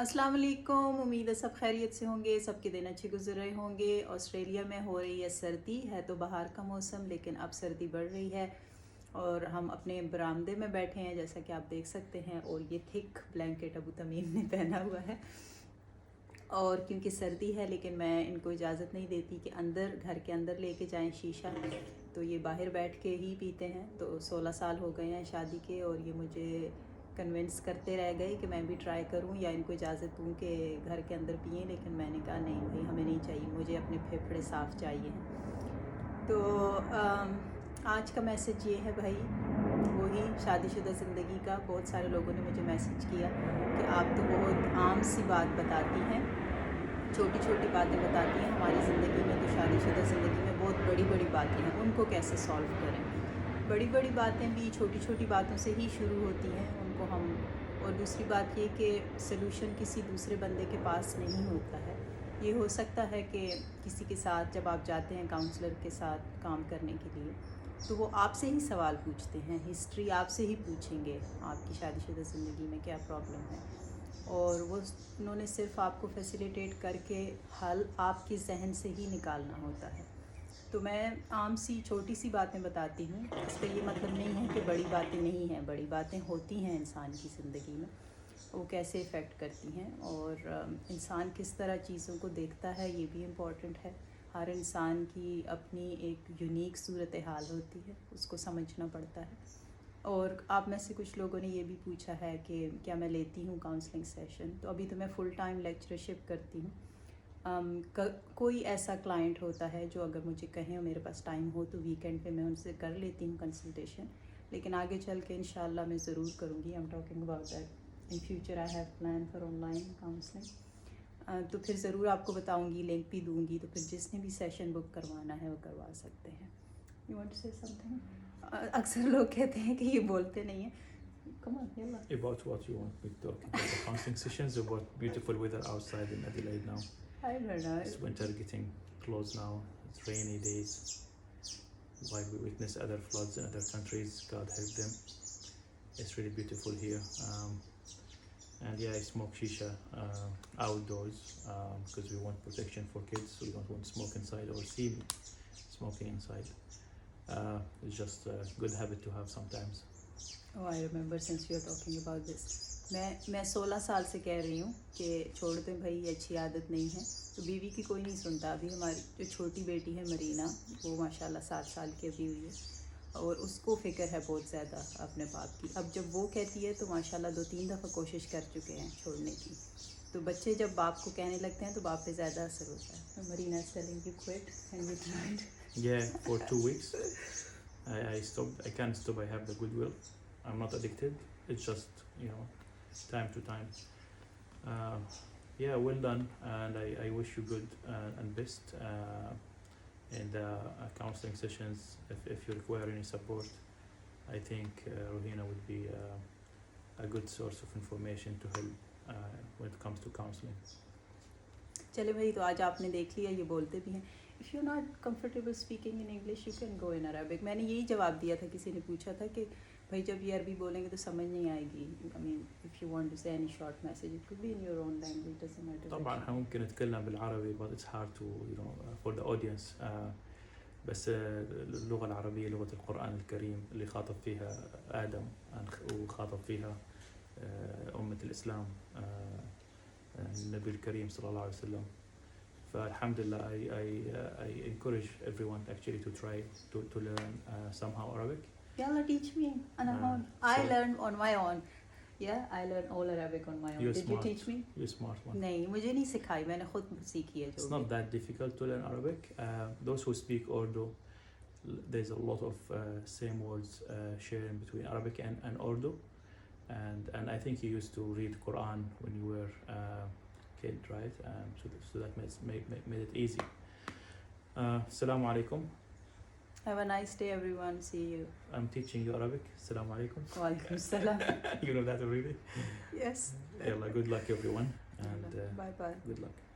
अस्सलाम वालेकुम। उम्मीद है सब खैरियत से होंगे, सबके दिन अच्छे गुजर रहे होंगे। ऑस्ट्रेलिया में हो रही है सर्दी, है तो बाहर का मौसम लेकिन अब सर्दी बढ़ रही है और हम अपने बरामदे में बैठे हैं जैसा कि आप देख सकते हैं। और ये थिक ब्लैंकेट अबू तमीम ने पहना हुआ है और क्योंकि सर्दी है लेकिन मैं इनको इजाज़त नहीं देती कि अंदर घर के अंदर लेके जाएं शीशा, तो ये बाहर बैठ के ही पीते हैं। तो 16 साल हो गए हैं शादी के और ये मुझे कन्विंस करते रह गए कि मैं भी ट्राई करूं या इनको इजाज़त दूं कि घर के अंदर पिएं, लेकिन मैंने कहा नहीं भाई, हमें नहीं चाहिए, मुझे अपने फेफड़े साफ़ चाहिए हैं। तो आज का मैसेज ये है भाई, वही शादीशुदा ज़िंदगी का। बहुत सारे लोगों ने मुझे मैसेज किया कि आप तो बहुत आम सी बात बताती हैं, छोटी छोटी बातें बताती हैं हमारी ज़िंदगी में, तो शादीशुदा ज़िंदगी में बहुत बड़ी बड़ी बातें हैं, उनको कैसे सॉल्व करें। बड़ी बड़ी बातें भी छोटी छोटी बातों से ही शुरू होती हैं, उनको हम। और दूसरी बात ये कि सलूशन किसी दूसरे बंदे के पास नहीं होता है। ये हो सकता है कि किसी के साथ जब आप जाते हैं काउंसलर के साथ काम करने के लिए, तो वो आपसे ही सवाल पूछते हैं, हिस्ट्री आपसे ही पूछेंगे, आपकी शादीशुदा ज़िंदगी में क्या प्रॉब्लम है, और वो उन्होंने सिर्फ आपको फैसिलिटेट करके हल आपके जहन से ही निकालना होता है। तो मैं आम सी छोटी सी बातें बताती हूँ, इसका ये मतलब नहीं है कि बड़ी बातें नहीं हैं, बड़ी बातें होती हैं इंसान की ज़िंदगी में, वो कैसे इफ़ेक्ट करती हैं और इंसान किस तरह चीज़ों को देखता है ये भी इम्पॉर्टेंट है। हर इंसान की अपनी एक यूनिक सूरत हाल होती है, उसको समझना पड़ता है। और आप में से कुछ लोगों ने ये भी पूछा है कि क्या मैं लेती हूँ काउंसलिंग सेशन। तो अभी तो मैं फ़ुल टाइम लेक्चरशिप करती हूँ। कोई ऐसा क्लाइंट होता है जो अगर मुझे कहें और मेरे पास टाइम हो तो वीकेंड पे मैं उनसे कर लेती हूँ कंसल्टेशन, लेकिन आगे चल के इंशाल्लाह मैं ज़रूर करूँगी। I am talking about that in future, I have plan for online counselling. तो फिर ज़रूर आपको बताऊँगी, लिंक भी दूँगी, तो फिर जिसने भी सेशन बुक करवाना है वो करवा सकते हैं। You want to say something? अक्सर लोग कहते हैं कि ये बोलते नहीं हैं। Come on, yalla. About what you want me to talk about, the counseling sessions, about beautiful weather outside in Adelaide now. I don't know. It's winter getting close now. It's rainy days. While we witness other floods in other countries, God help them. It's really beautiful here. And yeah, I smoke shisha outdoors because we want protection for kids. We don't want smoke inside or see smoking inside. It's just a good habit to have sometimes. Oh, I remember since we are talking about this. मैं 16 साल से कह रही हूँ कि छोड़ दें भाई, ये अच्छी आदत नहीं है। तो बीवी की कोई नहीं सुनता। अभी हमारी जो छोटी बेटी है मरीना, वो माशाल्लाह 7 साल की अभी हुई है और उसको फ़िक्र है बहुत ज़्यादा अपने बाप की। अब जब वो कहती है तो माशाल्लाह 2-3 दफ़ा कोशिश कर चुके हैं छोड़ने की। तो बच्चे जब बाप को कहने लगते हैं तो बाप पे ज़्यादा असर होता है। तो Marina is telling you quit and you tried. Yeah, for 2 weeks I stopped. I can't stop. I have the goodwill. I'm not addicted. It's just, time to time. Yeah, well done, and I wish you good and best in the counseling sessions. If you require any support, I think Rohina would be a good source of information to help when it comes to counseling. चले भाई, तो आज आपने देख लिया, ये बोलते भी हैं if you not comfortable speaking in English you can go in Arabic. मैंने यही जवाब दिया था, किसी ने पूछा था कि भाई जब ये अरबी बोलेंगे तो समझ नहीं आएगी। I mean if you want to say any short message it could be in your own language, doesn't matter. طبعا احنا ممكن نتكلم بالعربي but it's hard to for the audience. بس اللغة العربية لغة القرآن الكريم اللي خاطب فيها آدم وخاطب فيها أمة الإسلام النبي الكريم صلى الله عليه وسلم. فالحمد لله I encourage everyone actually to try to learn somehow Arabic. Yalla, teach me. I learned on my own. Yeah, I learned all Arabic on my own. You're Did smart. you teach me? You're smart one. नहीं, मुझे नहीं सिखाई, मैंने खुद सीखी है। It's not that difficult to learn Arabic. Those who speak Urdu, there's a lot of same words sharing between Arabic and Urdu. And I think you used to read Quran when you were kid, right? So that made it easy. Assalamu alaikum. Have a nice day everyone. See you. I'm teaching you Arabic. Assalamu alaikum. Wa alaikum salam. You know that already? Yes. Yalla, good luck everyone. And Bye bye. good luck.